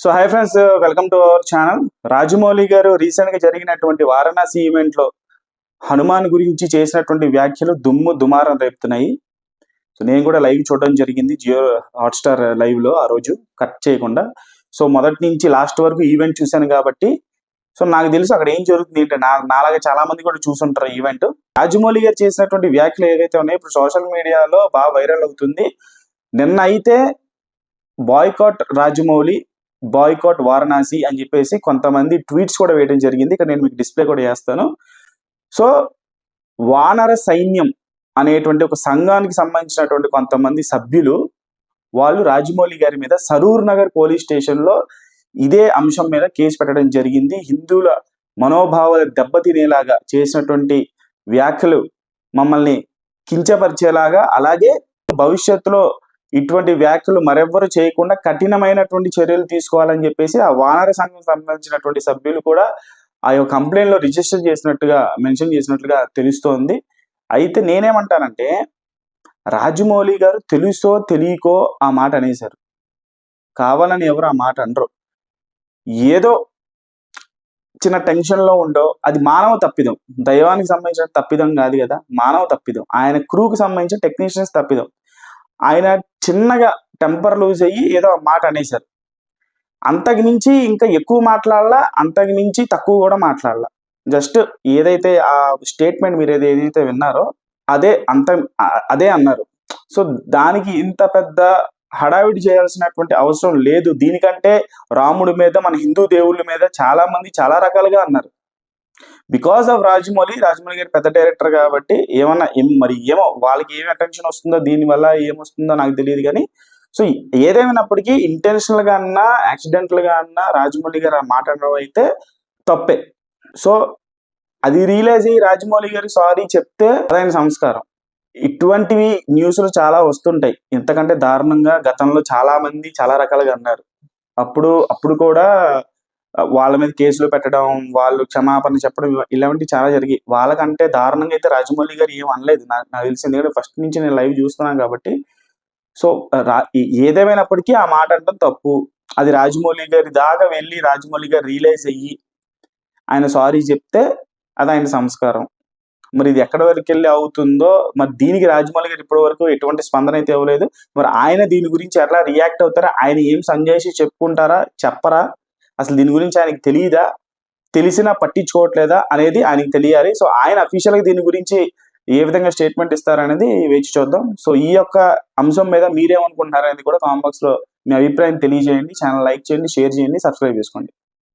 So hi friends, welcome to our channel. Rajamouli గారు recent గా జరిగినటువంటి వారణాసి ఈవెంట్ లో హనుమాన్ గురించి చేసినటువంటి వ్యాఖ్యలు దుమారం రేపుతున్నాయి. సో నేను కూడా లైవ్ చూడడం జరిగింది, జియో హాట్స్టార్ లైవ్ లో, ఆ రోజు కట్ చేయకుండా. సో మొదటి నుంచి లాస్ట్ వరకు ఈవెంట్ చూశాను కాబట్టి సో నాకు తెలుసు అక్కడ ఏం జరుగుతుంది ఏంటంటే, నాలాగా చాలా మంది కూడా చూసుంటారు ఈవెంట్. రాజమౌళి గారు చేసినటువంటి వ్యాఖ్యలు ఏవైతే ఉన్నాయో ఇప్పుడు సోషల్ మీడియాలో బాగా వైరల్ అవుతుంది. నిన్న అయితే బాయ్కాట్ రాజమౌళి, బాయ్కాట్ వారణాసి అని చెప్పేసి కొంతమంది ట్వీట్స్ కూడా వేయడం జరిగింది. ఇక్కడ నేను మీకు డిస్ప్లే కూడా చేస్తాను. సో వానర సైన్యం అనేటువంటి ఒక సంఘానికి సంబంధించినటువంటి కొంతమంది సభ్యులు వాళ్ళు రాజమౌళి గారి మీద సరూర్ నగర్ పోలీస్ స్టేషన్ లో ఇదే అంశం మీద కేసు పెట్టడం జరిగింది. హిందువుల మనోభావాలు దెబ్బతినేలాగా చేసినటువంటి వ్యాఖ్యలు మమ్మల్ని కించపరిచేలాగా, అలాగే భవిష్యత్తులో ఇటువంటి వ్యాఖ్యలు మరెవ్వరు చేయకుండా కఠినమైనటువంటి చర్యలు తీసుకోవాలని చెప్పేసి ఆ వానర సంఘం సంబంధించినటువంటి సభ్యులు కూడా ఆ యొక్క కంప్లైంట్ లో రిజిస్టర్ చేసినట్టుగా మెన్షన్ చేసినట్లుగా తెలుస్తోంది. అయితే నేనేమంటానంటే, రాజమౌళి గారు తెలుసో తెలియకో ఆ మాట అనేశారు. కావాలని ఎవరు ఆ మాట అనరు. ఏదో చిన్న టెన్షన్ లో ఉండో, అది మానవ తప్పిదం, దైవానికి సంబంధించిన తప్పిదం కాదు కదా, మానవ తప్పిదం, ఆయన క్రూకి సంబంధించిన టెక్నీషియన్స్ తప్పిదం. ఆయన చిన్నగా టెంపర్ లూజ్ అయ్యి ఏదో మాట అనేశారు. అంతకు మించి ఇంకా ఎక్కువ మాట్లాడాలా, అంతకు మించి తక్కువ కూడా మాట్లాడాలా. జస్ట్ ఏదైతే ఆ స్టేట్మెంట్ మీరు ఏదైతే విన్నారో అదే అన్నారు. సో దానికి ఇంత పెద్ద హడావిడి చేయాల్సినటువంటి అవసరం లేదు. దీనికంటే రాముడి మీద, మన హిందూ దేవుళ్ళ మీద చాలా మంది చాలా రకాలుగా అన్నారు. బికాస్ ఆఫ్ రాజమౌళి గారి పెద్ద డైరెక్టర్ కాబట్టి ఏమన్నా మరి ఏమో వాళ్ళకి ఏమి అటెన్షన్ వస్తుందో, దీనివల్ల ఏమొస్తుందో నాకు తెలియదు. కానీ సో ఏదేమైనప్పటికీ ఇంటెన్షనల్ గా అన్నా యాక్సిడెంటల్ గా అన్నా రాజమౌళి గారు ఆ మాట్లాడడం అయితే తప్పే. సో అది రియలైజ్ అయ్యి రాజమౌళి గారు సారీ చెప్తే అదైన సంస్కారం. ఇటువంటివి న్యూస్లు చాలా వస్తుంటాయి. ఇంతకంటే దారుణంగా గతంలో చాలా మంది చాలా రకాలుగా అన్నారు. అప్పుడు కూడా వాళ్ళ మీద కేసులు పెట్టడం, వాళ్ళు క్షమాపణ చెప్పడం, ఇలాంటివి చాలా జరిగాయి. వాళ్ళకంటే దారుణంగా అయితే రాజమౌళి గారు ఏం అనలేదు నాకు తెలిసింది. ఎందుకంటే ఫస్ట్ నుంచి నేను లైవ్ చూస్తున్నాను కాబట్టి. సో ఏదేమైనప్పటికీ ఆ మాట అంటాం తప్పు. అది రాజమౌళి గారి దాకా వెళ్ళి రాజమౌళి గారు రియలైజ్ అయ్యి ఆయన సారీ చెప్తే అది ఆయన సంస్కారం. మరి ఇది ఎక్కడి వరకు వెళ్ళి అవుతుందో, మరి దీనికి రాజమౌళి గారు ఇప్పటి వరకు ఎటువంటి స్పందన అయితే ఇవ్వలేదు. మరి ఆయన దీని గురించి ఎట్లా రియాక్ట్ అవుతారా, ఆయన ఏం సంజాయిషి చెప్పుకుంటారా, చెప్పరా, అసలు దీని గురించి ఆయనకి తెలియదా, తెలిసినా పట్టించుకోవట్లేదా అనేది ఆయనకి తెలియాలి. సో ఆయన అఫీషియల్ గా దీని గురించి ఏ విధంగా స్టేట్మెంట్ ఇస్తారనేది వేచి చూద్దాం. సో ఈ యొక్క అంశం మీద మీరేమనుకుంటున్నారనేది కూడా కామెంట్ బాక్స్ లో మీ అభిప్రాయం తెలియజేయండి. ఛానల్ లైక్ చేయండి, షేర్ చేయండి, సబ్స్క్రైబ్ చేసుకోండి.